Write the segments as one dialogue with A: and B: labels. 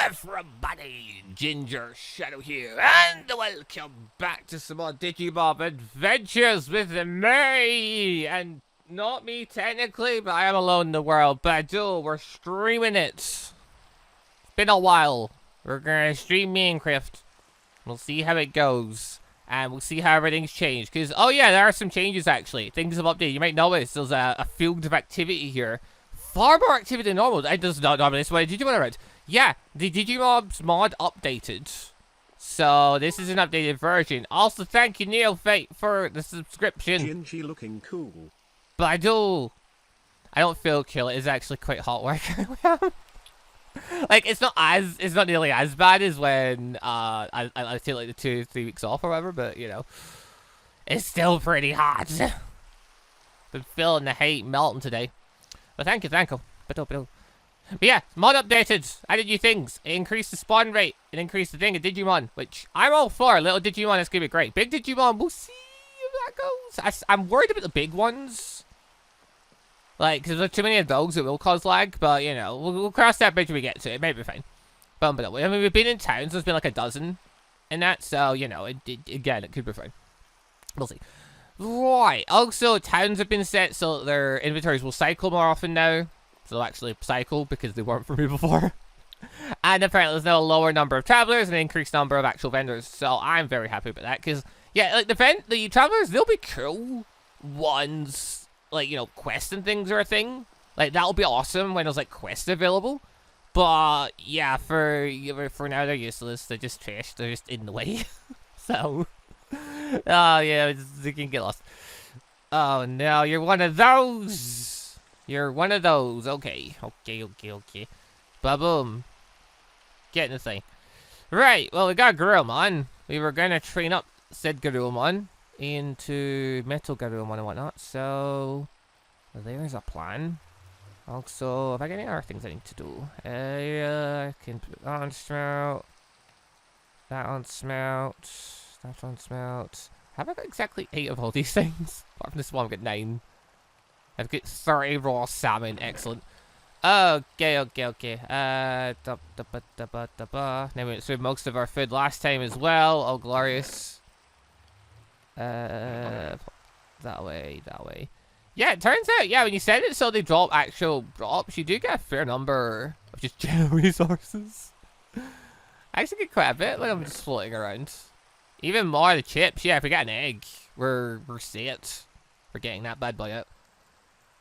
A: everybody, Gingershadow here, and welcome back to some more Digimob adventures with me, and not me technically, but I am alone in the world, but we're streaming it. It's been a while. We're gonna stream Minecraft. We'll see how it goes, and we'll see how everything's changed, because, oh yeah, there are some changes actually. Things have updated. You might notice there's a field of activity here. Far more activity than normal. It does not normally this way. Digimon around. Yeah, the Digimobs mod updated. So this is an updated version. Also, thank you, Neil Fate, for the subscription.
B: Gingy looking cool.
A: But I don't feel cool. It is actually quite hot work. Like, it's not nearly as bad as when I take like the 2-3 weeks off or whatever, but you know, it's still pretty hot. Been feeling the heat melting today. But thank you. But yeah, mod updated. Added new things. It increased the spawn rate. It increased the thing of Digimon, which I'm all for. Little Digimon is going to be great. Big Digimon, we'll see how that goes. I'm worried about the big ones. Like, because there's too many of those, it will cause lag. But, you know, we'll cross that bridge when we get to it. It may be fine. But I mean, we've been in towns. There's been like a dozen in that. So, you know, again, it could be fine. We'll see. Right. Also, towns have been set so their inventories will cycle more often now. So they'll actually cycle because they weren't for me before. And apparently there's now a lower number of travelers and an increased number of actual vendors. So I'm very happy about that. Because, yeah, like the travelers, they'll be cool once, like, you know, quests and things are a thing. Like, that'll be awesome when there's, like, quests available. But, yeah, for now, they're useless. They're just trash. They're just in the way. So... oh, yeah, you can get lost. Oh, no, you're one of those. You're one of those. Okay. Ba-boom. Get in the thing. Right, well, we got Garurumon. We were going to train up said Garurumon into Metal Garurumon and whatnot. So, there's a plan. Also, have I got any other things I need to do? I can put that on smelt. That on smelt. That on smelt. Have I got exactly 8 of all these things? Apart from this one, I've got 9. I've got 30 raw salmon. Excellent. Okay. Now we went through most of our food last time as well. Oh, glorious. That way. Yeah, it turns out, yeah, when you set it so they drop actual drops, you do get a fair number of just general resources. I actually get quite a bit when I'm just floating around. Even more of the chips. Yeah, if we get an egg, we're set. We're getting that bad boy out.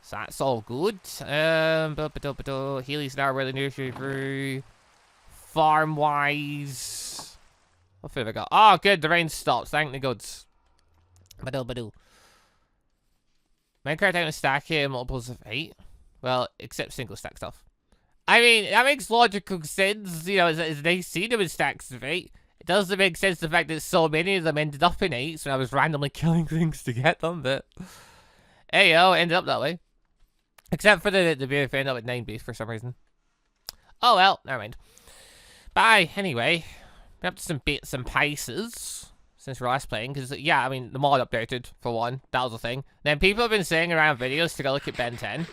A: So that's all good. Healy's now where the nursery grew. Farm-wise. What food have I got? Oh, good. The rain stops. Thank the gods. Badoo. Minecraft out of stack here, multiples of 8. Well, except single stack stuff. I mean, that makes logical sense. You know, as they see them in stacks of 8. It doesn't make sense the fact that so many of them ended up in 8s when I was randomly killing things to get them, but hey yo, it ended up that way. Except for the BF ended up at 9 base for some reason. Oh well, never mind. Bye, anyway. We're up to some bits and pieces since we're last playing, because yeah, I mean, the mod updated, for one. That was a thing. Then people have been saying around videos to go look at Ben 10.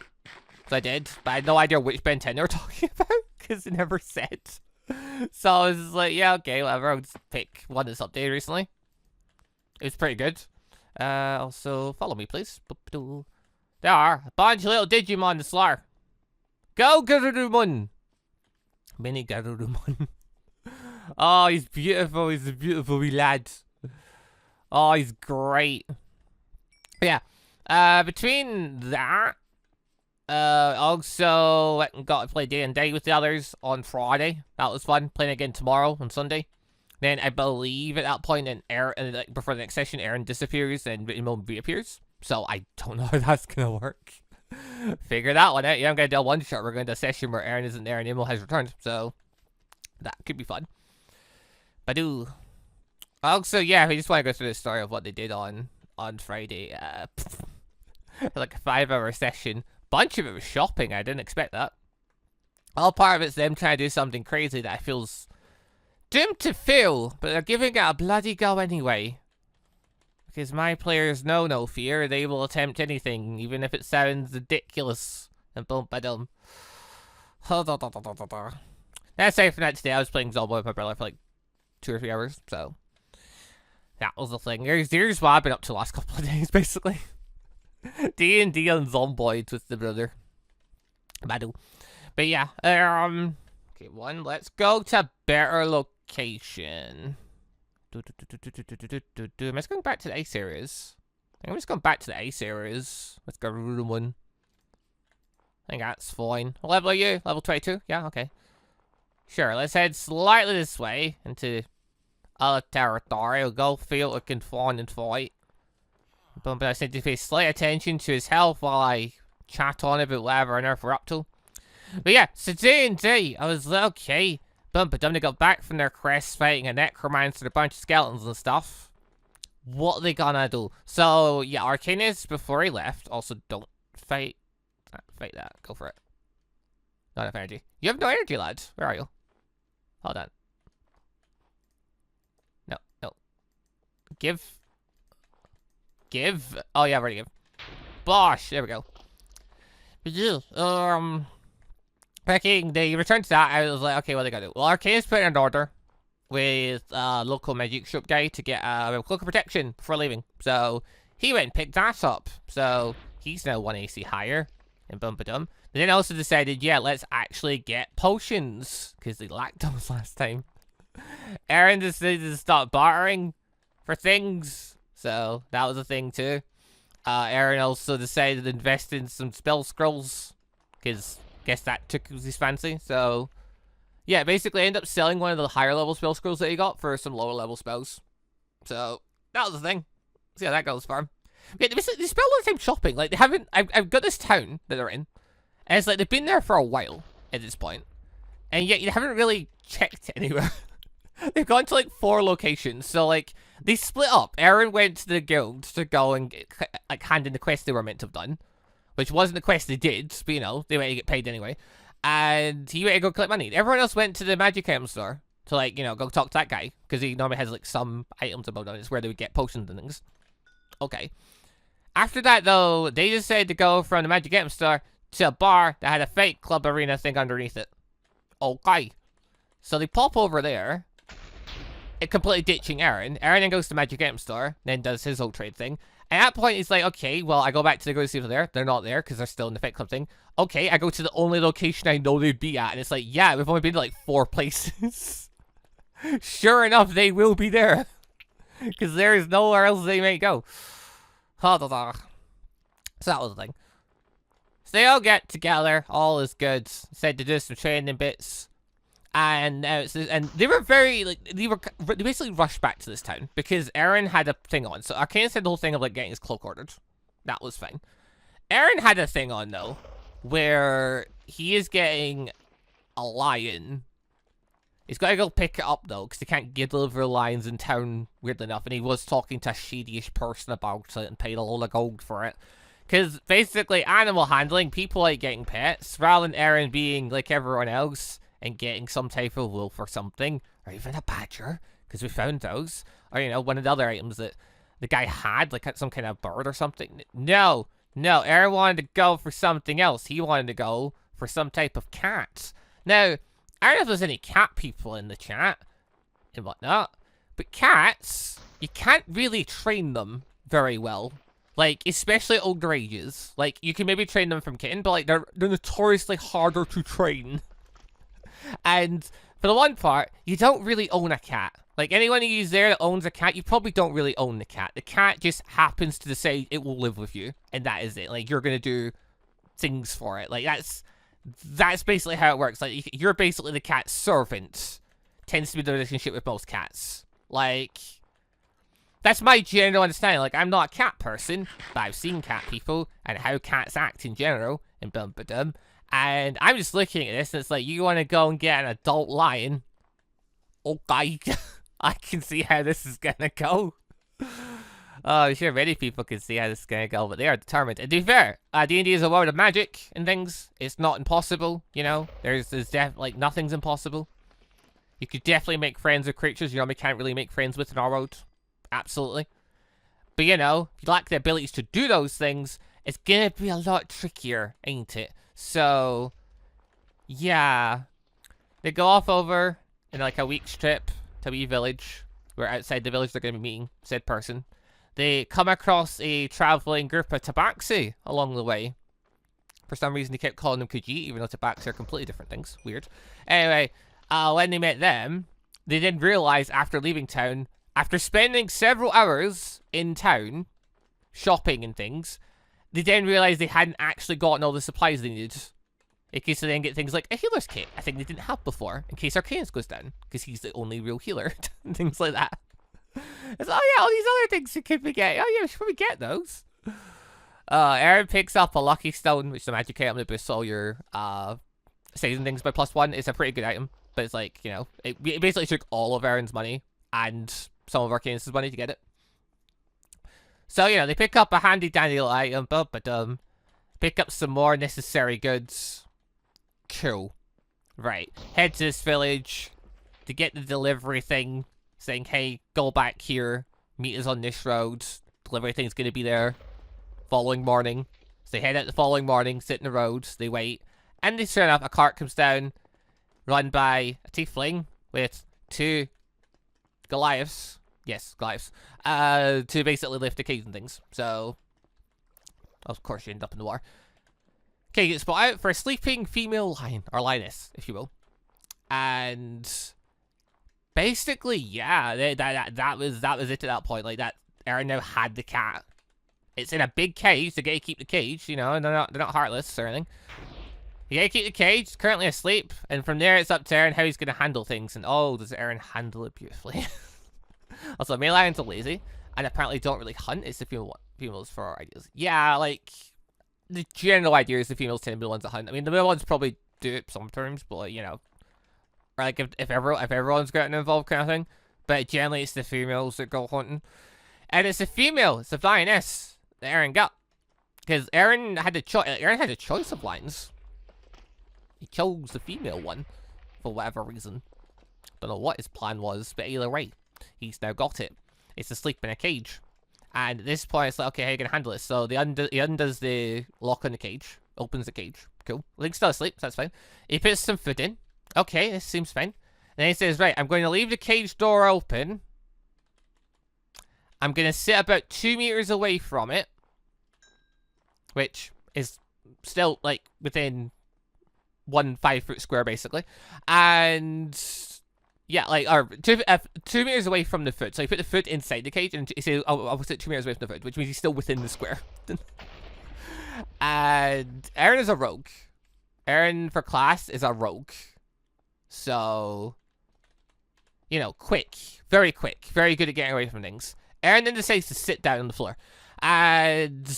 A: So I did, but I had no idea which Ben 10 they were talking about, because it never said. So I was just like, yeah, okay, whatever. I'll just pick one that's updated recently. It was pretty good. Also, follow me, please. There are a bunch of little Digimon to slaughter. Go, Garurumon! Mini Garurumon. Oh, he's beautiful. He's a beautiful wee lad. Oh, he's great. But yeah, between that, also went and got to play day and day with the others on Friday. That was fun. Playing again tomorrow on Sunday. Then I believe at that point, like before the next session, Aaron disappears and Digimon reappears. So I don't know how that's gonna work. Figure that one out. Yeah, I'm gonna do a one shot. We're going to a session where Aaron isn't there and Imo has returned. So that could be fun. Badoo. Also, yeah, we just want to go through the story of what they did on Friday. Like a 5-hour session. Bunch of it was shopping. I didn't expect that. All part of it's them trying to do something crazy that I feel's doomed to fail, but they're giving it a bloody go anyway. Because my players know no fear. They will attempt anything, even if it sounds ridiculous. And boom, ba-dum. That's it for that today. I was playing Zelda with my brother for like 2 or 3 hours, so that was the thing. Here's what I've been up to the last couple of days, basically. D&D on Zomboids with the brother. Badu. But yeah, okay, let's go to a better location. Am I just going back to the Ace areas? I think I'm just going back to the Ace areas. Let's go room 1. I think that's fine. What level are you? Level 22? Yeah, okay. Sure, let's head slightly this way into other territory. We'll go field, we can find and fight. But I just need to pay slight attention to his health while I chat on about whatever on earth we're up to. But yeah, so D&D, I was like, okay. But then they got back from their quest fighting a necromancer and a bunch of skeletons and stuff. What are they gonna do? So, yeah, Arcanus, before he left, also don't fight. Fight that. Go for it. Not enough energy. You have no energy, lad. Where are you? Hold on. No. Give. Oh, yeah, I've already give. Bosh. There we go. But yeah, picking the return to that, I was like, okay, what are they gonna do? Well, Arcanus put in an order with a local magic shop guy to get a cloak of protection before leaving. So he went and picked that up. So he's now 1 AC higher. And bum-ba-dum. But then also decided, yeah, let's actually get potions. Because they lacked those last time. Aaron decided to start bartering for things. So that was a thing too. Aaron also decided to invest in some spell scrolls. Because I guess that took his fancy. So yeah, basically I ended up selling one of the higher level spell scrolls that he got for some lower level spells. So that was the thing. See how that goes for him. Yeah, they spend a lot of time shopping. Like, they haven't... I've got this town that they're in. And it's like, they've been there for a while at this point. And yet, you haven't really checked anywhere. They've gone to, like, 4 locations. So, like, they split up. Aaron went to the guild to go and, like, hand in the quest they were meant to have done. Which wasn't the quest they did, but, you know, they went to get paid anyway. And he went to go collect money. Everyone else went to the magic item store to, like, you know, go talk to that guy. Because he normally has, like, some items about him. It's where they would get potions and things. Okay. After that, though, they decided to go from the magic item store to a bar that had a fight club arena thing underneath it. Okay. So they pop over there, completely ditching Aaron. Aaron then goes to the magic item store, then does his whole trade thing. And at that point, he's like, okay, well, I go back to the go see if they're there. They're not there because they're still in the fight club thing. Okay, I go to the only location I know they'd be at. And it's like, yeah, we've only been to like 4 places. Sure enough, they will be there. Because there is nowhere else they may go. So that was the thing. So they all get together, all is good. Said to do some training bits. And they were very, like, they basically rushed back to this town. Because Aaron had a thing on. So Arcanus had the whole thing of, like, getting his cloak ordered. That was fine. Aaron had a thing on, though, where he is getting a lion. He's got to go pick it up, though, because they can't deliver lions in town, weirdly enough. And he was talking to a shady-ish person about it and paid a load of gold for it. Because, basically, animal handling, people like getting pets, rather than Aaron being like everyone else and getting some type of wolf or something, or even a badger, because we found those. Or, you know, one of the other items that the guy had, like some kind of bird or something. No, Aaron wanted to go for something else. He wanted to go for some type of cat. Now, I don't know if there's any cat people in the chat and whatnot, but cats, you can't really train them very well. Like, especially at older ages. Like, you can maybe train them from kitten, but like they're notoriously harder to train. And for the one part, you don't really own a cat. Like, anyone who's there that owns a cat, you probably don't really own the cat. The cat just happens to decide it will live with you, and that is it. Like, you're gonna do things for it. Like, that's basically how it works. Like, you're basically the cat's servant. Tends to be the relationship with most cats. Like, that's my general understanding. Like, I'm not a cat person, but I've seen cat people and how cats act in general, and bum-ba-dum. And I'm just looking at this, and it's like, you want to go and get an adult lion? Okay, I can see how this is gonna go. Oh, I'm sure many people can see how this is gonna go, but they are determined. And to be fair, D&D is a world of magic and things. It's not impossible, you know? There's definitely, like, nothing's impossible. You could definitely make friends with creatures you normally can't really make friends with in our world. Absolutely. But, you know, if you lack the abilities to do those things, it's gonna be a lot trickier, ain't it? So, yeah. They go off over in like a week's trip to a wee village, where outside the village they're going to be meeting said person. They come across a traveling group of tabaxi along the way. For some reason, they kept calling them Kuji, even though tabaxi are completely different things. Weird. Anyway, when they met them, they didn't realize after leaving town, after spending several hours in town, shopping and things, they didn't realize they hadn't actually gotten all the supplies they needed. In case they didn't get things like a healer's kit, I think they didn't have before, in case Arcanus goes down, because he's the only real healer, and things like that. It's, oh yeah, all these other things you could be getting. Oh yeah, we should probably get those. Aaron picks up a lucky stone, which is a magic item that boosts all your saving things by +1. It's a pretty good item, but it's like, you know, it basically took all of Aaron's money and some of Arcanus' money to get it. So, you know, they pick up a handy dandy little item, pick up some more necessary goods. Cool. Right. Head to this village to get the delivery thing, saying, hey, go back here, meet us on this road, delivery thing's gonna be there. Following morning. So they head out the following morning, sit in the road, they wait, and they sure enough, a cart comes down, run by a tiefling with 2 Goliaths. Yes, Goliaths. To basically lift the keys and things. So, of course, you end up in the water. Okay, you get spot out for a sleeping female lion, or lioness, if you will. And basically, yeah, that was it at that point. Like, that Aaron now had the cat. It's in a big cage, so you gotta keep the cage, you know, and they're not heartless or anything. You gotta keep the cage, it's currently asleep, and from there it's up to Aaron how he's gonna handle things, and oh, does Aaron handle it beautifully. Also, male lions are lazy, and apparently don't really hunt, it's the females for ideas. Yeah, like, the general idea is the females tend to be the ones that hunt. I mean, the male ones probably do it sometimes, but like, you know, or like if everyone's getting involved kind of thing, but generally it's the females that go hunting. And it's a female, it's a lioness that Aaron got. Because Aaron had a choice of lions. He chose the female one for whatever reason. Don't know what his plan was, but either way, he's now got it. It's asleep in a cage. And at this point, it's like, okay, how are you going to handle this? So he undoes the lock on the cage, opens the cage. Cool. Link's still asleep, so that's fine. He puts some food in. Okay, this seems fine. And then he says, right, I'm going to leave the cage door open. I'm going to sit about 2 meters away from it. Which is still, like, within 1 5-foot square, basically. And, yeah, like, or 2 meters away from the foot. So you put the foot inside the cage, and he says, oh, I'll sit 2 meters away from the foot, which means he's still within the square. And Aaron is a rogue. Aaron, for class, is a rogue. So, you know, quick. Very good at getting away from things. Aaron then decides to sit down on the floor. And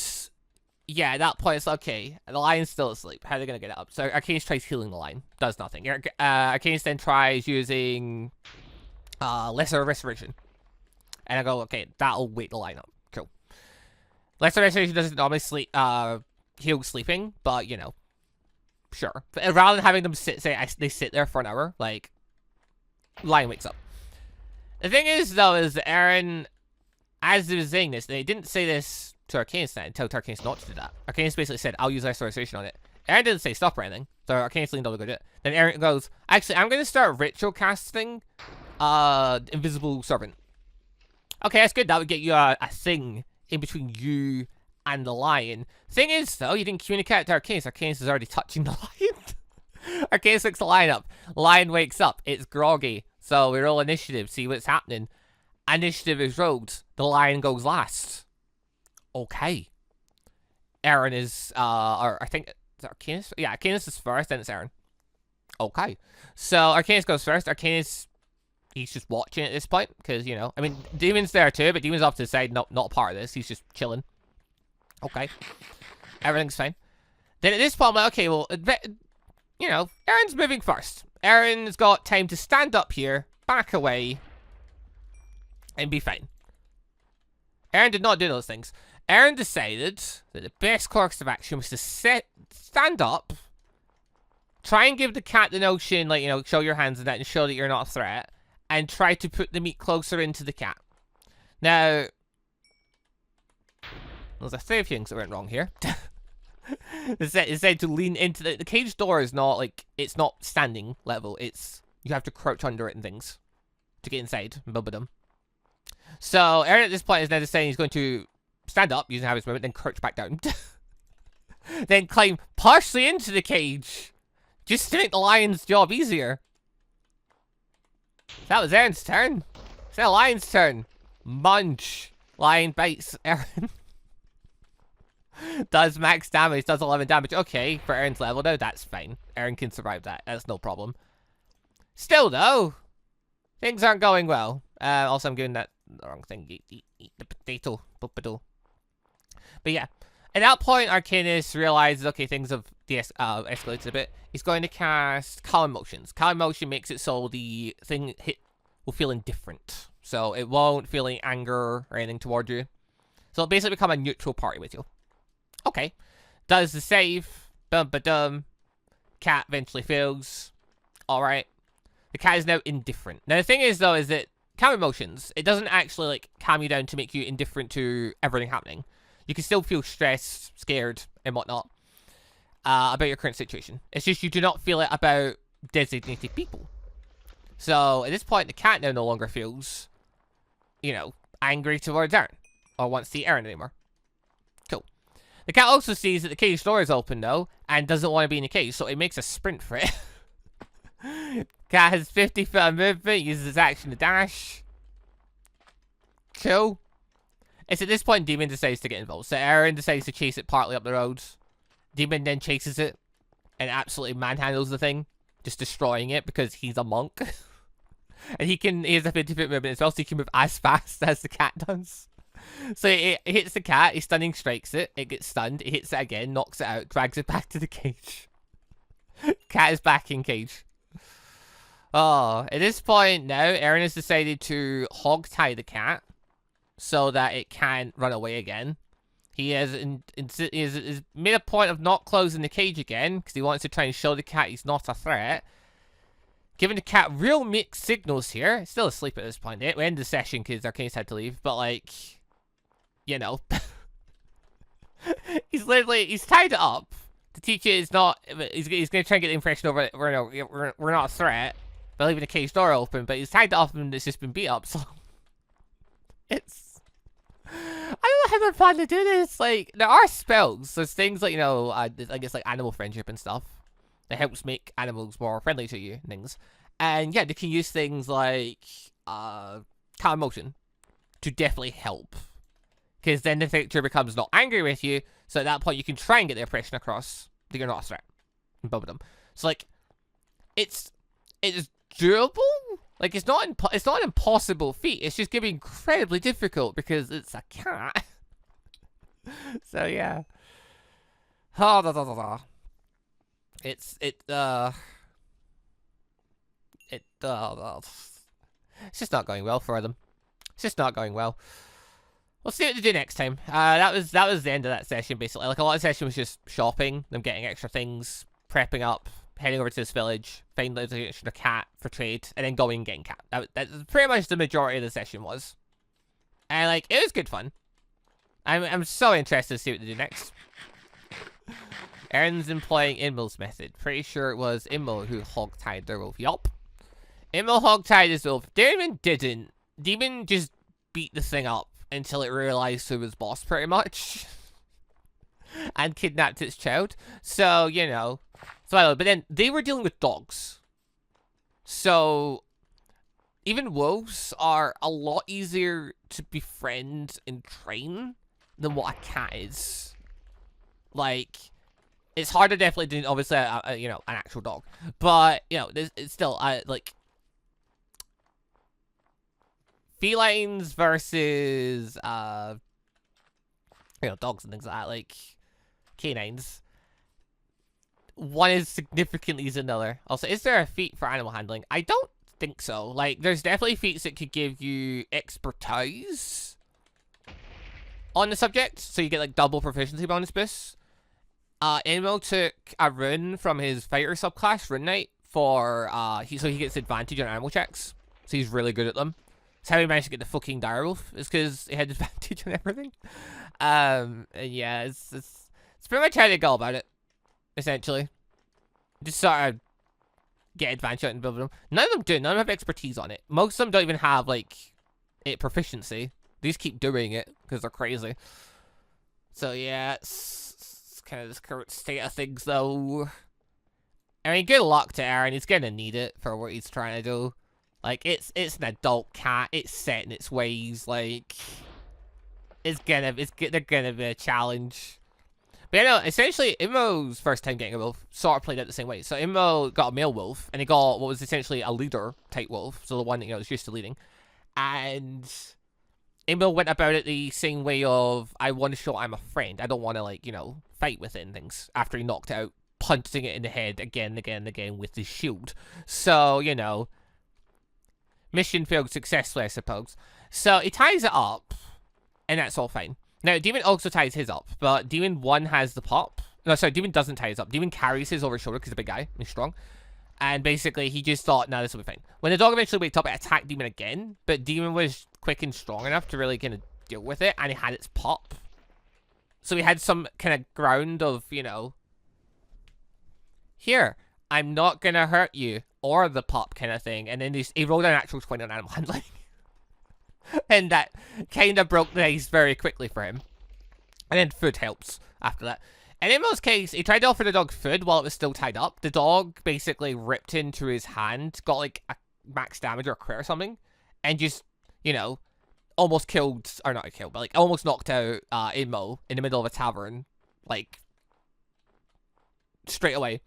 A: yeah, at that point, it's like, okay, the lion's still asleep. How are they going to get it up? So Arcanus tries healing the lion. Does nothing. Arcanus then tries using Lesser Restoration. And I go, okay, that'll wake the lion up. Cool. Lesser Restoration doesn't normally heal sleeping, but, you know, sure. But rather than having them they sit there for an hour, like, lion wakes up. The thing is, though, is that Aaron, as they were saying this, they didn't say this to Arcanus then, tell Arcanus not to do that. Arcanus basically said, I'll use Restoration on it. Aaron didn't say stop or anything, so Arcanus leaned over to do it. Then Aaron goes, actually, I'm going to start ritual casting Invisible Servant. Okay, that's good. That would get you a thing in between you and the lion. Thing is, though, you didn't communicate to Arcanus. Arcanus is already touching the lion. Arcanus wakes the lion up. Lion wakes up. It's groggy. So we roll initiative, see what's happening. Initiative is rolled. The lion goes last. Okay. Aaron is, or I think, is Arcanus? Yeah, Arcanus is first, then it's Aaron. Okay. So Arcanus goes first. Arcanus, he's just watching at this point, because, you know, I mean, Demon's there too, but Demon's off to the side, not part of this. He's just chilling. Okay. Everything's fine. Then at this point, I'm like, okay, well, you know, Aaron's moving first. Aaron's got time to stand up here, back away, and be fine. Aaron did not do those things. Aaron decided that the best course of action was to stand up, try and give the cat the notion, like, you know, show your hands and that, and show that you're not a threat, and try to put the meat closer into the cat. Now, there's a few things that went wrong here. It's said to lean into the cage door is not like, it's not standing level. It's, you have to crouch under it and things to get inside. Bubba-dum. So Aaron at this point is now just saying he's going to stand up using habits movement, then crouch back down. Then climb partially into the cage. Just to make the lion's job easier. That was Aaron's turn. It's the lion's turn. Munch. Lion bites Aaron. Does max damage, does 11 damage. Okay, for Aaron's level now, that's fine. Aaron can survive that. That's no problem. Still, though, things aren't going well. Also, I'm doing that the wrong thing. Eat the potato. But yeah. At that point, Arcanus realizes, okay, things have escalated a bit. He's going to cast Calm Emotions. Calm Emotion makes it so the thing will feel indifferent. So it won't feel any anger or anything toward you. So it'll basically become a neutral party with you. Okay. Does the save. Dum-ba-dum. Cat eventually fails. Alright. The cat is now indifferent. Now the thing is, though, is that Calm Emotions, it doesn't actually, like, calm you down to make you indifferent to everything happening. You can still feel stressed, scared, and whatnot about your current situation. It's just you do not feel it about designated people. So, at this point, the cat now no longer feels, you know, angry towards Aaron. Or wants to see Aaron anymore. Cool. The cat also sees that the cage door is open, though, and doesn't want to be in the cage, so it makes a sprint for it. Cat has 50 foot of movement, uses its action to dash. Cool. It's at this point Demon decides to get involved. So Aaron decides to chase it partly up the road. Demon then chases it and absolutely manhandles the thing, just destroying it because he's a monk. And he has a 50-foot movement as well, so he can move as fast as the cat does. So it hits the cat, he stunning strikes it, it gets stunned, it hits it again, knocks it out, drags it back to the cage. Cat is back in cage. Oh, at this point now, Aaron has decided to hog tie the cat so that it can't run away again. He has made a point of not closing the cage again because he wants to try and show the cat he's not a threat. Giving the cat real mixed signals here. It's still asleep at this point. We end the session because Arcane's had to leave, but like, you know, he's tied it up to teach it it's not. He's going to try and get the impression over that we're not a threat by leaving the cage door open, but he's tied it up and it's just been beat up. So it's. I don't know how they're planning to do this. Like, there are spells. There's things like, you know, I guess like animal friendship and stuff that helps make animals more friendly to you and things. And yeah, they can use things like calm emotion to definitely help. Because then the creature becomes not angry with you, so at that point you can try and get the impression across that you're not a threat. And bubble them. So like, it's doable. Like, it's not an impossible feat. It's just going to be incredibly difficult because it's a cat. So yeah. It's just not going well for them. It's just not going well. We'll see what they do next time. That was the end of that session, basically. Like, a lot of the session was just shopping, them getting extra things, prepping up, heading over to this village, finding an extra cat for trade, and then going and getting cat. That's pretty much the majority of the session was. And, like, it was good fun. I'm so interested to see what they do next. Aaron's employing Immo's method. Pretty sure it was Immo who hog-tied the wolf. Yup. Immo hog-tied his wolf. Demon didn't. Demon just beat the thing up until it realized who was boss, pretty much. And kidnapped its child. So, you know. So, but then they were dealing with dogs. So, even wolves are a lot easier to befriend and train than what a cat is. Like, it's harder definitely than, obviously, you know, an actual dog. But, you know, it's still, like, felines versus, you know, dogs and things like that, like, canines. One is significantly easier than another. Also, is there a feat for animal handling? I don't think so. Like, there's definitely feats that could give you expertise on the subject, so you get, like, double proficiency bonus boosts. Emil took a rune from his fighter subclass, Rune Knight, for, so he gets advantage on animal checks. So he's really good at them. That's how he managed to get the fucking direwolf, is because he had advantage on everything. And yeah, it's It's pretty much how they go about it, essentially. Just sort of get advantage out and build them. None of them do. None of them have expertise on it. Most of them don't even have, like, proficiency. They just keep doing it because they're crazy. So, yeah, it's kind of this current state of things, though. I mean, good luck to Aaron. He's going to need it for what he's trying to do. Like, it's an adult cat. It's set in its ways. Like, they're gonna be a challenge. But you know, essentially, Immo's first time getting a wolf sort of played out the same way. So Immo got a male wolf, and he got what was essentially a leader type wolf. So the one that, you know, was used to leading. And Immo went about it the same way of, I want to show I'm a friend. I don't want to, like, you know, fight with it and things. After he knocked it out, punching it in the head again and again and again with his shield. So, you know, mission failed successfully, I suppose. So he ties it up, and that's all fine. Now, Demon also ties his up, but Demon 1 has the pop. No, sorry, Demon doesn't tie his up. Demon carries his over his shoulder because he's a big guy. He's strong. And basically, he just thought, no, this will be fine. When the dog eventually waked up, it attacked Demon again, but Demon was quick and strong enough to really kind of deal with it, and he had its pop. So he had some kind of ground of, you know, here, I'm not going to hurt you, or the pop kind of thing. And then he rolled an actual 20 on animal handling. And that kind of broke the ice very quickly for him. And then food helps after that. And in most cases, he tried to offer the dog food while it was still tied up. The dog basically ripped into his hand, got like a max damage or a crit or something, and just, you know, almost killed, or not killed, but like almost knocked out Immo in the middle of a tavern, like, straight away.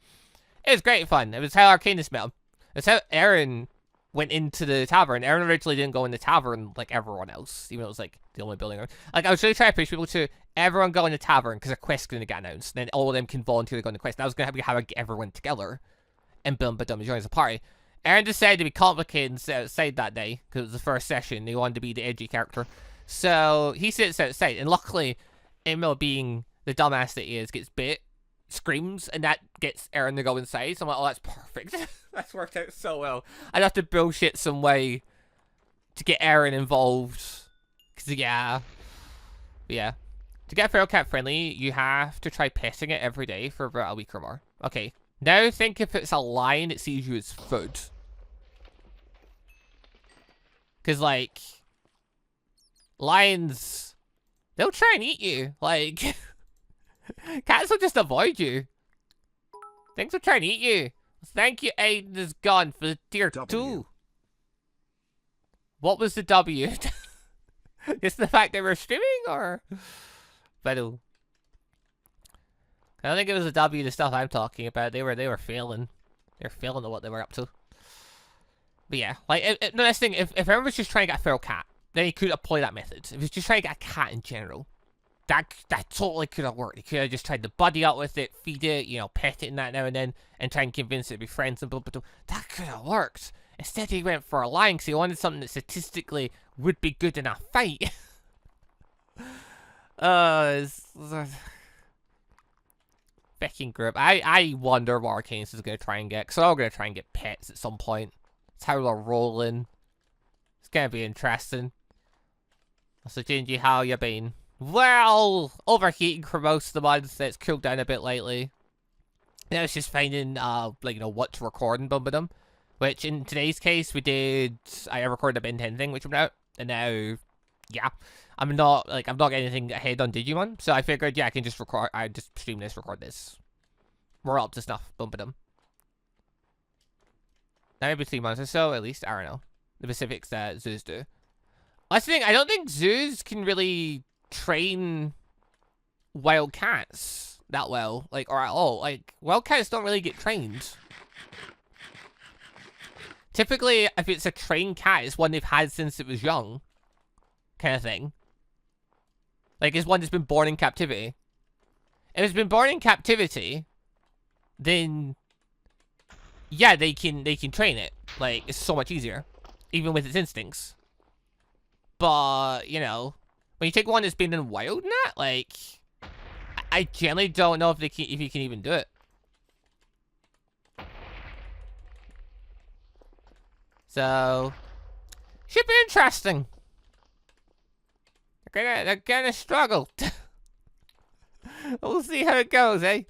A: It was great fun. It was how Arcanus met him. It's how Aaron went into the tavern. Aaron originally didn't go in the tavern like everyone else, even though it was like the only building. Like, I was really trying to push people to everyone go in the tavern because a quest's going to get announced. And then all of them can volunteer to go on the quest. And I was going to have to get everyone together and boom, ba-dum, join as a party. Aaron decided to be complicated and sit outside that day because it was the first session. He wanted to be the edgy character. So he sits outside. And luckily, Emil, being the dumbass that he is, gets bit, screams, and that gets Aaron to go inside. So I'm like, oh, that's perfect. That's worked out so well. I'd have to bullshit some way to get Aaron involved. Because, yeah. To get feral cat friendly, you have to try petting it every day for about a week or more. Okay. Now think if it's a lion, it sees you as food. Because, like, lions, they'll try and eat you. Like, cats will just avoid you. Things will try and eat you. Thank you, Aiden is gone for the tier 2. What was the W? It's the fact that we're streaming, or? But I don't think it was a W, the stuff I'm talking about. They were failing. They're failing at what they were up to. But yeah, like, no, that's the thing. If everyone was just trying to get a feral cat, then he could apply that method. If he's just trying to get a cat in general, that totally could have worked. He could have just tried to buddy up with it, feed it, you know, pet it and that now and then, and try and convince it to be friends and blah, blah, blah. That could have worked. Instead, he went for a lion because he wanted something that statistically would be good in a fight. Fucking group. I wonder what Arcanus is going to try and get, because they're all going to try and get pets at some point. It's how they're rolling. It's going to be interesting. So, Gingy, how you been? Well, overheating for most of the month. It's cooled down a bit lately. Now it's just finding, like, you know, what to record and bumping them. Which, in today's case, I recorded a Ben 10 thing, which went out. And now, yeah. I'm not getting anything ahead on Digimon. So I figured, yeah, I can just stream this, record this. We're up to snuff, bumping them. Now maybe 3 months or so, at least. I don't know. The specifics that zoos do. That's the thing, I don't think zoos can really train wild cats that well, like, or at all. Like, wild cats don't really get trained. Typically, if it's a trained cat, it's one they've had since it was young, kind of thing. Like, it's one that's been born in captivity. If it's been born in captivity, then yeah, they can train it. Like, it's so much easier, even with its instincts. But, you know, when you take one that's been in wild and that, like, I generally don't know if you can even do it. So, should be interesting. They're gonna struggle. We'll see how it goes, eh?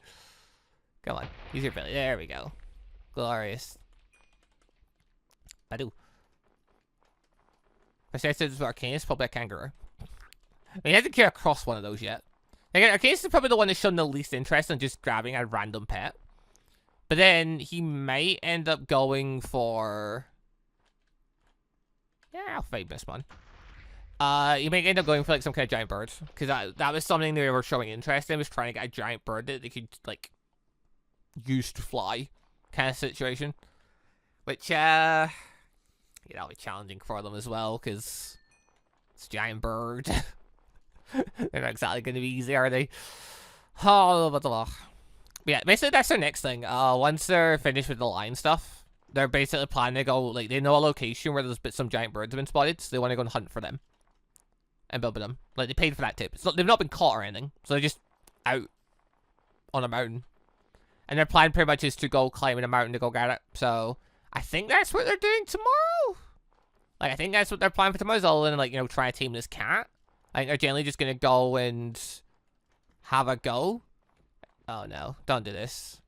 A: Come on. Use your ability. There we go. Glorious. Badoo. Persistent is Arcanus, probably a kangaroo. I mean, he hasn't come across one of those yet. Again, Arcanus is probably the one that's shown the least interest in just grabbing a random pet. But then he might end up going for... Yeah, I'll fight this one. You might end up going for like some kind of giant bird. Because that was something they were showing interest in, was trying to get a giant bird that they could, like, use to fly kind of situation. Which, that'll be challenging for them as well, because it's a giant bird. They're not exactly going to be easy, are they? Oh, but yeah, basically that's their next thing. Once they're finished with the line stuff, they're basically planning to go, like, they know a location where there's some giant birds have been spotted, so they want to go and hunt for them. And build with them. Like, they paid for that tip. They've not been caught or anything, so they're just out on a mountain. And their plan pretty much is to go climbing a mountain to go get it. So, I think that's what they're doing tomorrow. Like, I think that's what they're planning for tomorrow, is all in, like, try to tame this cat. I think they're generally just gonna go and have a go. Oh no, don't do this.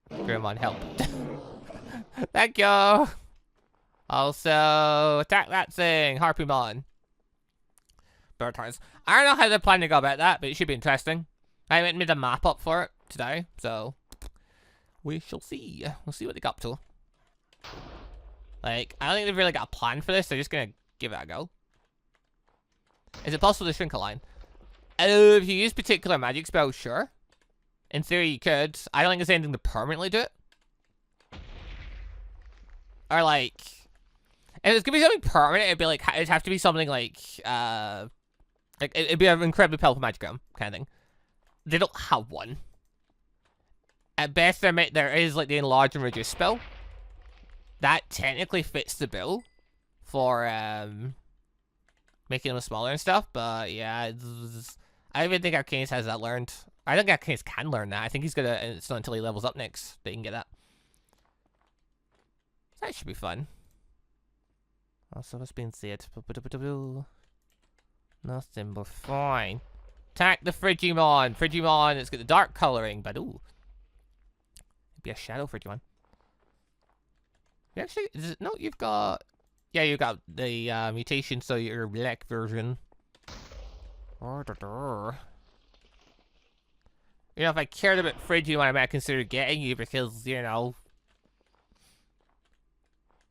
A: Grimon, help. Thank you. Also, attack that thing, Harpymon. Bird turns. I don't know how they're planning to go about that, but it should be interesting. I went and made a map up for it today, so we shall see. We'll see what they got up to. Like, I don't think they've really got a plan for this. They're just gonna give it a go. Is it possible to shrink a line? If you use particular magic spells, sure. In theory, you could. I don't think there's anything to permanently do it. Or, like... If it's gonna be something permanent, it'd be like... It'd have to be something like... it'd be an incredibly powerful magic item kind of thing. They don't have one. At best, there is, like, the enlarge and reduce spell. That technically fits the bill for, making them smaller and stuff, but yeah, I don't even think Arcanus has that learned. I don't think Arcanus can learn that. I think he's gonna, it's not until he levels up next that he can get that. So that should be fun. Also, what's being said? Nothing but fine. Attack the Frigimon! Frigimon, it's got the dark colouring, but ooh. It'd be a shadow Frigimon. You actually, no, you've got... Yeah, you got the mutation, so your black version. You know, if I cared about Frigimon, I might consider getting you because, you know...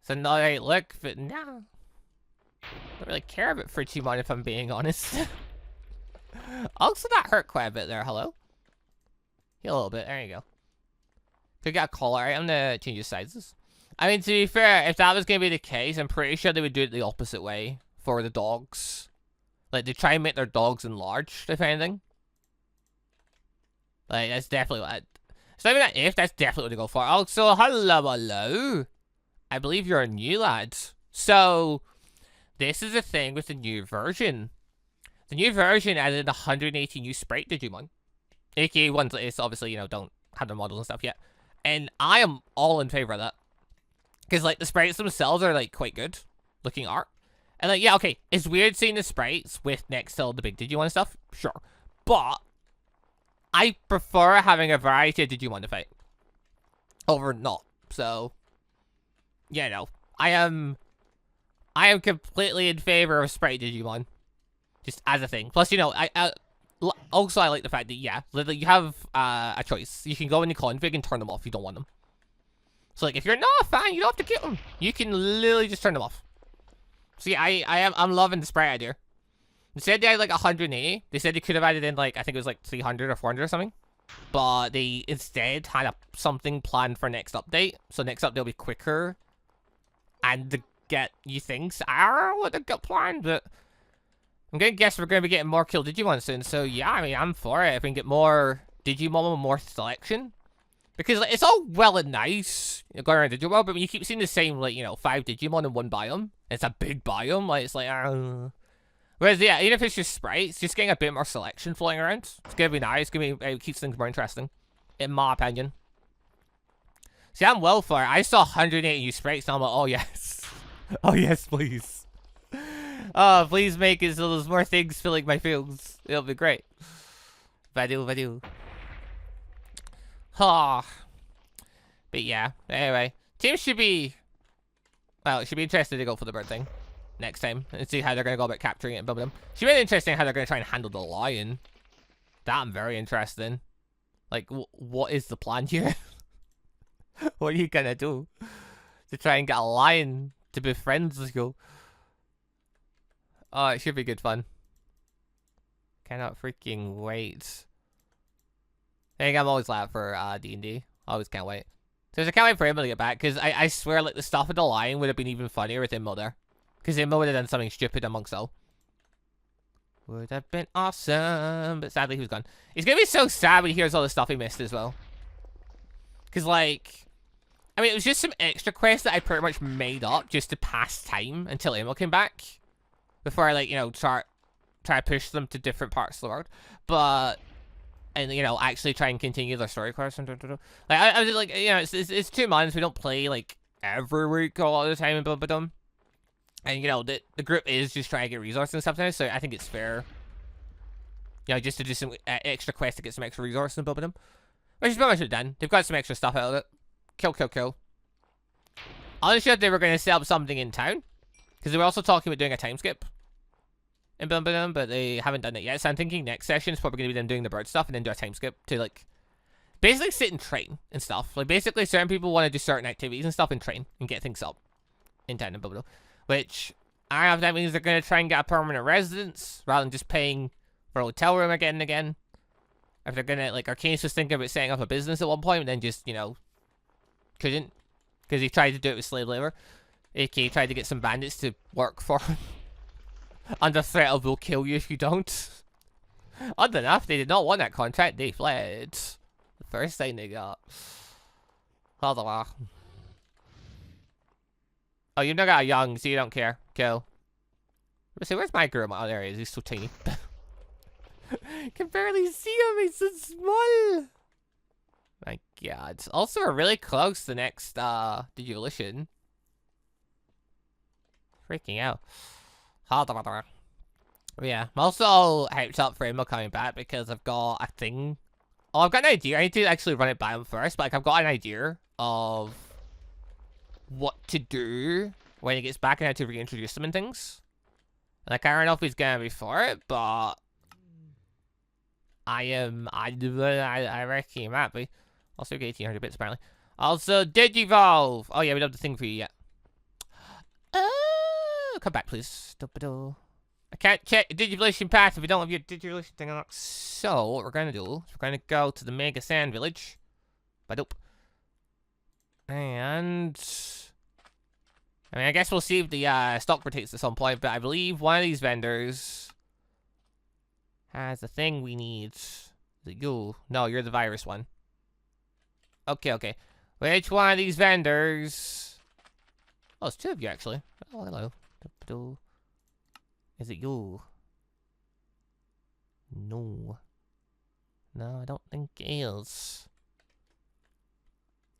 A: It's a nice look, but no. I don't really care about Frigimon if I'm being honest. Also, that hurt quite a bit there, hello? Heal a little bit, there you go. Could get a collar, I'm gonna change the sizes. I mean, to be fair, if that was going to be the case, I'm pretty sure they would do it the opposite way for the dogs. Like, they try and make their dogs enlarged, if anything. Like, that's definitely what... It's not even that if, that's definitely what they go for. Also, hello. I believe you're a new lad. So, this is the thing with the new version. The new version added 180 new sprite Digimon. AKA ones that is obviously, don't have their models and stuff yet. And I am all in favor of that. Because, like, the sprites themselves are, like, quite good looking art. And, like, yeah, okay, it's weird seeing the sprites with next to all the big Digimon stuff. Sure. But I prefer having a variety of Digimon to fight over not. So, yeah, no. I am completely in favor of sprite Digimon. Just as a thing. Plus, also I like the fact that, yeah, you have a choice. You can go in the config and turn them off if you don't want them. So, like, if you're not a fan, you don't have to get them. You can literally just turn them off. See, I'm loving the sprite idea. They said they had, like, 180. They said they could have added in, like, I think it was, like, 300 or 400 or something. But they instead had something planned for next update. So, next update will be quicker. And to get you things. I don't know what they've got planned, but... I'm gonna guess we're gonna be getting more Kill Digimon soon. So, yeah, I mean, I'm for it. If we can get more Digimon with more selection. Because, like, it's all well and nice going around Digimon, but when you keep seeing the same, like, 5 Digimon in one biome, it's a big biome, like, it's like, Whereas, yeah, even if it's just sprites, just getting a bit more selection floating around, it's gonna be nice, it keeps things more interesting, in my opinion. See, I'm well for it. I saw 180 new sprites, and I'm like, oh, yes. Oh, yes, please. Oh, please make it so there's more things filling my fields. It'll be great. Vadu. Oh. But yeah, anyway. Team should be... Well, it should be interesting to go for the bird thing next time and see how they're going to go about capturing it and building them. Should be interesting how they're going to try and handle the lion. That I'm very interested in. Like, what is the plan here? What are you going to do to try and get a lion to be friends with you? Oh, it should be good fun. Cannot freaking wait. I think I'm always glad for D&D. Always can't wait. So I can't wait for Emma to get back, because I swear, like, the stuff with the lion would have been even funnier with Immo there. Because Immo would have done something stupid amongst all. Would have been awesome, but sadly he was gone. He's going to be so sad when he hears all the stuff he missed as well. Because, like, I mean, it was just some extra quests that I pretty much made up just to pass time until Immo came back. Before I, like, you know, try to push them to different parts of the world. But... And, you know, actually try and continue their story course. Like, I was like, you know, it's 2 months. We don't play, like, every week a lot of the time in Bumbledum. And, you know, the group is just trying to get resources and stuff now, so I think it's fair. You know, just to do some extra quests to get some extra resources in Bumbledum. Which is pretty much done. They've got some extra stuff out of it. Kill. I'm not sure if they were going to set up something in town. Because they were also talking about doing a time skip in Bumbledum, but they haven't done it yet. So I'm thinking next session is probably going to be them doing the bird stuff and then do a time skip to, like, basically sit and train and stuff. Like, basically certain people want to do certain activities and stuff and train and get things up in town in Bumbledum. Which, I don't know if that means they're going to try and get a permanent residence rather than just paying for a hotel room again and again. If they're going to, like, Arcanis was thinking about setting up a business at one point and then just, you know, couldn't. Because he tried to do it with slave labor. A.k.a. tried to get some bandits to work for him. Under threat of we'll kill you if you don't. Odd enough, they did not want that contract, they fled. The first thing they got. Hold on. Oh, you've not got a young, so you don't care. Cool. Let's see, where's my girl? Oh, there he is, he's so tiny. Can barely see him, he's so small. My god. Also, we're really close to the next, Digivolution. Freaking out. Yeah, I'm also hyped up for Emma coming back because I've got a thing. Oh, I've got an idea. I need to actually run it by him first, but like, I've got an idea of what to do when he gets back and how to reintroduce him and things. Like, I don't know if he's gonna be for it, but I reckon he might be. Also, get 1800 bits apparently. Also, Digivolve. Oh yeah, we don't have the thing for you yet. Come back, please. I can't check the Digivolution path if we don't have your Digivolution thing unlocked. So, what we're going to do is we're going to go to the Mega Sand Village. Badoop. And... I mean, I guess we'll see if the stock rotates at some point, but I believe one of these vendors has the thing we need. Is it you? No, you're the virus one. Okay. Which one of these vendors... Oh, it's 2 of you, actually. Oh, hello. Is it you? No. No, I don't think it is.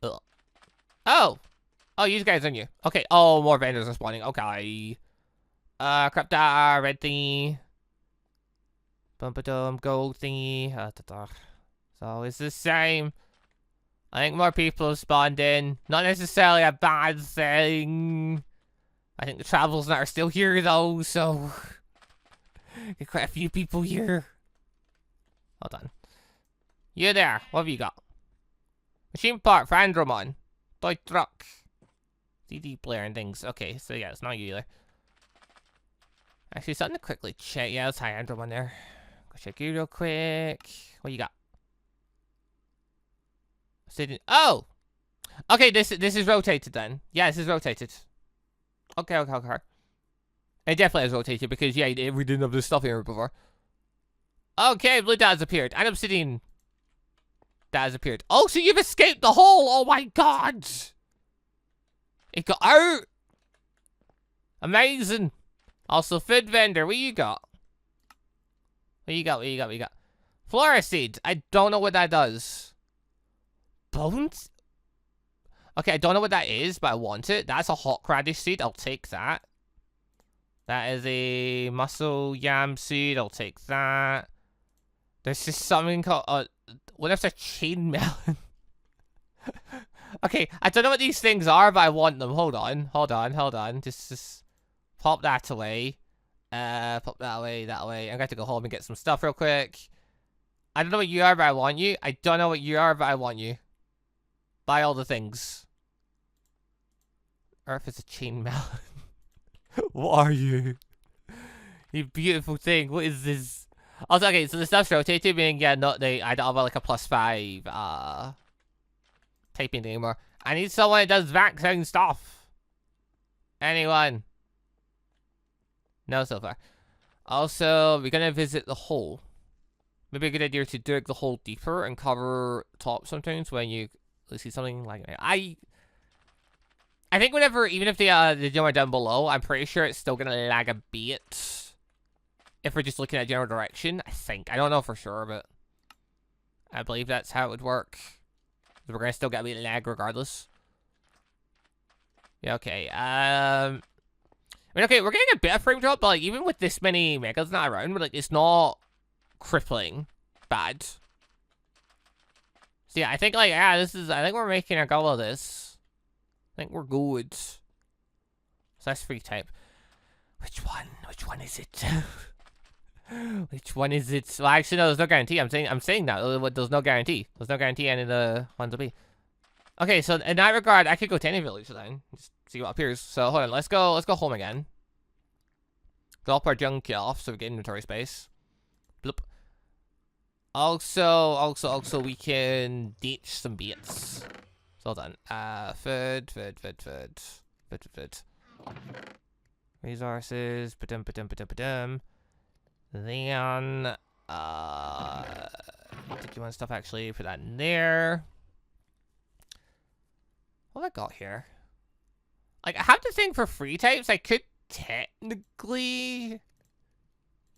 A: Ugh. Oh! Oh, you guys aren't you? Okay. Oh, more vendors are spawning. Okay. Crap da, red thingy. Bumpadum, gold thingy. So it's the same. I think more people have spawned in. Not necessarily a bad thing. I think the Travelers are still here though, so get quite a few people here. Hold on. You there, what have you got? Machine part for Andromon. Toy truck. CD player and things. Okay, so yeah, it's not you either. Actually, something to quickly check. Yeah, let's hide Andromon there. Go check you real quick. What you got? Oh! Okay, this is rotated then. Yeah, this is rotated. Okay. It definitely has rotated because, yeah, we didn't have this stuff here before. Okay, blue dot has appeared. And obsidian that has appeared. Oh, so you've escaped the hole! Oh my god! It got out! Amazing! Also, food vendor, what you got? What you got? Flora seed. I don't know what that does. Bones? Okay, I don't know what that is, but I want it. That's a hot radish seed. I'll take that. That is a muscle yam seed. I'll take that. There's just something called... what if it's a chain melon? Okay, I don't know what these things are, but I want them. Hold on. Just pop that away. Pop that away, that way. I'm going to go home and get some stuff real quick. I don't know what you are, but I want you. I don't know what you are, but I want you. Buy all the things. Earth is a chain melon. What are you? You beautiful thing. What is this? Also, okay, so the stuff's rotated, meaning, yeah, I don't have like a +5, typing anymore. I need someone that does vaccine stuff. Anyone? No, so far. Also, we're gonna visit the hole. Maybe a good idea to dig the hole deeper and cover top sometimes when you see something like that. I think whenever, even if the gym are down below, I'm pretty sure it's still gonna lag a bit. If we're just looking at general direction, I think. I don't know for sure, but I believe that's how it would work. We're gonna still get a bit of lag regardless. Yeah, okay. I mean, okay, we're getting a bit of frame drop, but like even with this many megas not around, but like it's not crippling bad. So yeah, I think like I think we're making a go of this. I think we're good. So that's free type. Which one is it? Which one is it? Well, actually, no, there's no guarantee. I'm saying that. There's no guarantee. There's no guarantee any of the ones will be. Okay, so in that regard, I could go to any village then. Just see what appears. So hold on, let's go home again. Drop our junk off so we get inventory space. Bloop. Also, we can ditch some beats. So hold on. Food. Resources. Then, did you want stuff actually? Put that in there. What have I got here? Like, I have to think for free types, I could technically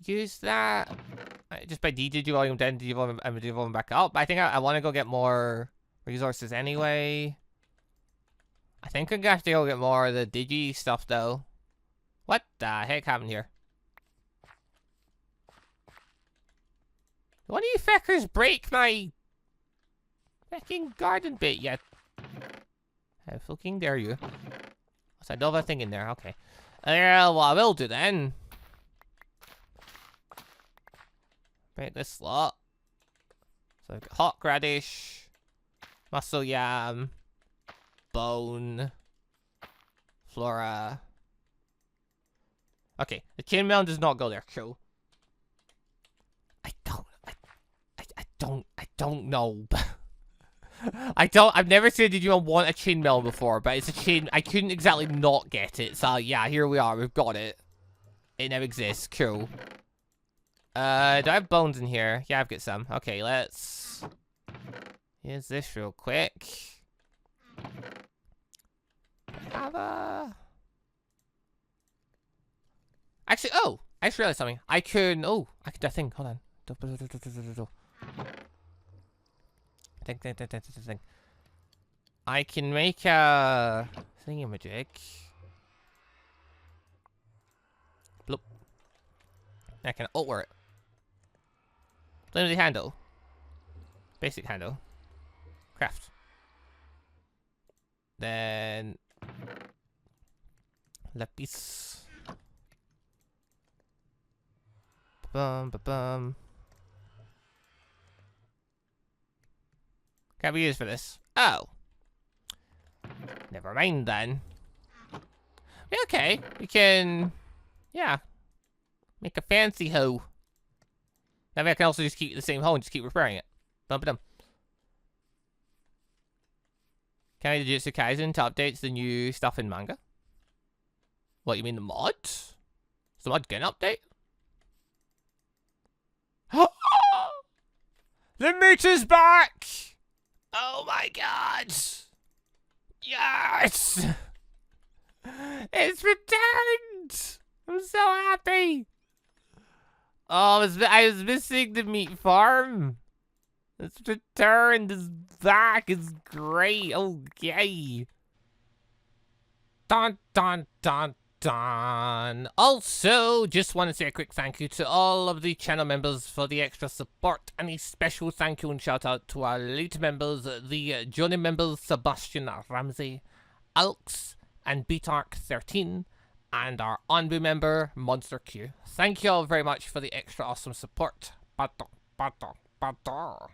A: use that. Just by Digivolume down, Digivolume back up. But I think I want to go get more resources anyway. I think I'm going to have to go get more of the Digi stuff, though. What the heck happened here? What do you feckers break my fucking garden bit yet? How fucking dare you? So I don't have a thing in there, okay. Well, I will do then. Break this slot. So I've got hot radish, muscle yam, bone, flora. Okay, the chain melon does not go there, cool. I don't know. I've never said did you want a chain melon before, but it's a chain. I couldn't exactly not get it. So yeah, here we are. We've got it. It now exists. Cool. Do I have bones in here? Yeah, I've got some. Okay, let's use this real quick. Have a... Actually, I just realized something. I could that thing. Hold on. Think. I can make a thingamajig. Bloop. I can alter it. Flimsy handle. Basic handle. Craft. Then lapis. Bum. Can't be used for this. Oh. Never mind then. Yeah, okay. We can, yeah, make a fancy hoe. That way I can also just keep the same hoe and just keep repairing it. Bum. Can I do Jujutsu Kaisen to update the new stuff in manga? What, you mean the mod? Is the mod gonna update? The meat is back! Oh my god! Yes! It's returned! I'm so happy! Oh, I was missing the meat farm. It's returned. It's back. It's great. Okay. Dun. dun. Also, just want to say a quick thank you to all of the channel members for the extra support, and a special thank you and shout out to our late members, the Johnny members Sebastian Ramsey, Alx, and Beatark13, and our Onbu member Monster Q. Thank you all very much for the extra awesome support. Bata, bata, bata.